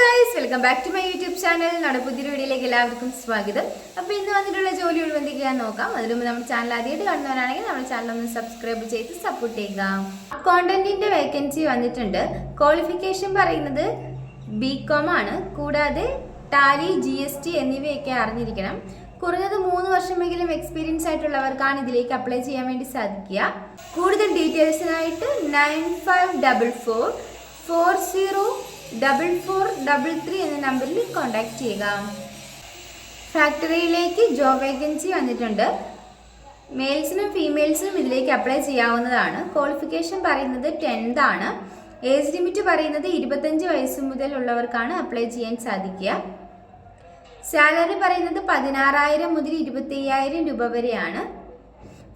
guys, welcome back to my YouTube channel. പുതിയൊരു വീഡിയോയിലേക്ക് എല്ലാവർക്കും സ്വാഗതം. അപ്പോൾ ഇന്ന് വന്നിട്ടുള്ള ജോലി ഒഴിവെന്തൊക്കെയാന്ന് നോക്കാം. അതിനു മുമ്പ് നമ്മുടെ ചാനൽ ആദ്യമായിട്ട് കാണുന്നവരാണെങ്കിൽ നമ്മുടെ ചാനൽ ഒന്ന് സബ്സ്ക്രൈബ് ചെയ്ത് സപ്പോർട്ട് ചെയ്യുക. അക്കൗണ്ടന്റിന്റെ വേക്കൻസി വന്നിട്ടുണ്ട്. ക്വാളിഫിക്കേഷൻ പറയുന്നത് ബികോം ആണ്. കൂടാതെ ടാലി, GST എന്നിവയൊക്കെ അറിഞ്ഞിരിക്കണം. കുറഞ്ഞത് 3 വർഷമെങ്കിലും എക്സ്പീരിയൻസ് ആയിട്ടുള്ളവർക്കാണ് ഇതിലേക്ക് അപ്ലൈ ചെയ്യാൻ വേണ്ടി സാധിക്കുക. കൂടുതൽ ഡീറ്റെയിൽസിനായിട്ട് 9544 404433 എന്ന നമ്പറിൽ കോൺടാക്ട് ചെയ്യുക. ഫാക്ടറിയിലേക്ക് ജോബ് വേക്കൻസി വന്നിട്ടുണ്ട്. മെയിൽസിനും ഫീമെയിൽസിനും ഇതിലേക്ക് അപ്ലൈ ചെയ്യാവുന്നതാണ്. ക്വാളിഫിക്കേഷൻ പറയുന്നത് 10th ആണ്. ഏജ് ലിമിറ്റ് പറയുന്നത് 25 വയസ്സ് മുതൽ ഉള്ളവർക്കാണ് അപ്ലൈ ചെയ്യാൻ സാധിക്കുക. സാലറി പറയുന്നത് 16,000 മുതൽ 25,000 രൂപ വരെയാണ്.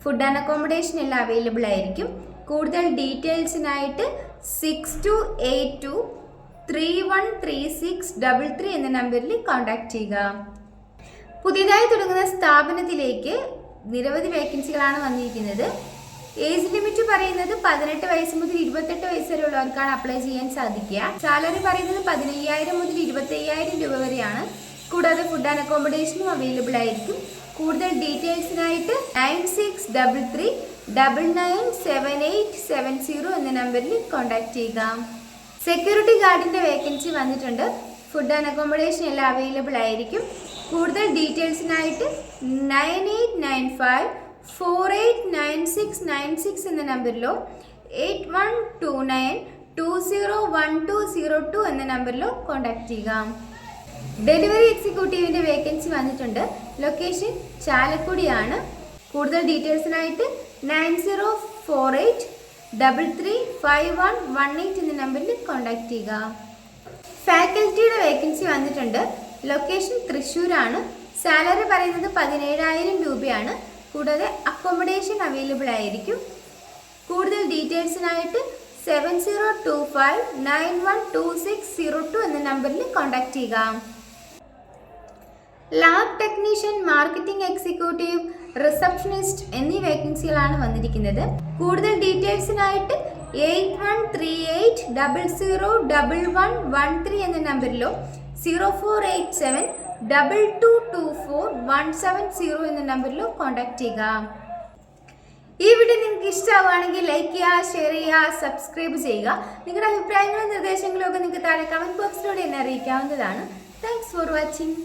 ഫുഡ് ആൻഡ് അക്കോമഡേഷൻ എല്ലാം അവൈലബിൾ ആയിരിക്കും. കൂടുതൽ ഡീറ്റെയിൽസിനായിട്ട് 6282313633 എന്ന നമ്പറിൽ കോൺടാക്ട് ചെയ്യുക. പുതിയതായി തുടങ്ങുന്ന സ്ഥാപനത്തിലേക്ക് നിരവധി വേക്കൻസികളാണ് വന്നിരിക്കുന്നത്. ഏജ് ലിമിറ്റ് പറയുന്നത് 18 വയസ്സ് മുതൽ 28 വയസ്സ് വരെ ഉള്ളവർക്കാണ് അപ്ലൈ ചെയ്യാൻ സാധിക്കുക. സാലറി പറയുന്നത് 15,000 മുതൽ 25,000 രൂപ വരെയാണ്. കൂടാതെ ഫുഡ് ആൻഡ് അക്കോമഡേഷനും അവൈലബിൾ ആയിരിക്കും. കൂടുതൽ ഡീറ്റെയിൽസിനായിട്ട് 9633997870 എന്ന നമ്പറിൽ കോൺടാക്ട് ചെയ്യുക. സെക്യൂരിറ്റി ഗാർഡിന്റെ വേക്കൻസി വന്നിട്ടുണ്ട്. ഫുഡ് ആൻഡ് അക്കോമഡേഷൻ എല്ലാം അവൈലബിൾ ആയിരിക്കും. കൂടുതൽ ഡീറ്റെയിൽസിനായിട്ട് 9895489696 എന്ന നമ്പറിലോ 8129201202 എന്ന നമ്പറിലോ കോൺടാക്ട് ചെയ്യുക. ഡെലിവറി എക്സിക്യൂട്ടീവിന്റെ വേക്കൻസി വന്നിട്ടുണ്ട്. ലൊക്കേഷൻ ചാലക്കുടിയാണ്. കൂടുതൽ ഡീറ്റെയിൽസിനായിട്ട് 9048335118 എന്ന നമ്പറിൽ കോൺടാക്ട് ചെയ്യുക. ഫാക്കൽറ്റിയുടെ വേക്കൻസി വന്നിട്ടുണ്ട്. ലൊക്കേഷൻ തൃശ്ശൂരാണ്. സാലറി പറയുന്നത് 17,000 രൂപയാണ്. കൂടാതെ അക്കോമഡേഷൻ അവൈലബിൾ ആയിരിക്കും. കൂടുതൽ ഡീറ്റെയിൽസിനായിട്ട് 7025912602 എന്ന നമ്പറിൽ കോൺടാക്ട് ചെയ്യുക. Lab technician, marketing executive, receptionist എന്നീ വേക്കൻസികളാണ് വന്നിരിക്കുന്നത്. കൂടുതൽ ഡീറ്റെയിൽസിനായിട്ട് 8138001113 എന്ന നമ്പറിലോ 0487222417 എന്ന നമ്പറിലോ കോൺടാക്ട് ചെയ്യുക. ഈ വീഡിയോ നിങ്ങൾക്ക് ഇഷ്ടമാവുകയാണെങ്കിൽ ലൈക്ക് ചെയ്യുക, ഷെയർ ചെയ്യുക, സബ്സ്ക്രൈബ് ചെയ്യുക. നിങ്ങളുടെ അഭിപ്രായങ്ങളും നിർദ്ദേശങ്ങളും ഒക്കെ നിങ്ങൾക്ക് താഴെ കമന്റ് ബോക്സിലൂടെ എന്നെ അറിയിക്കാവുന്നതാണ്. Thanks for watching.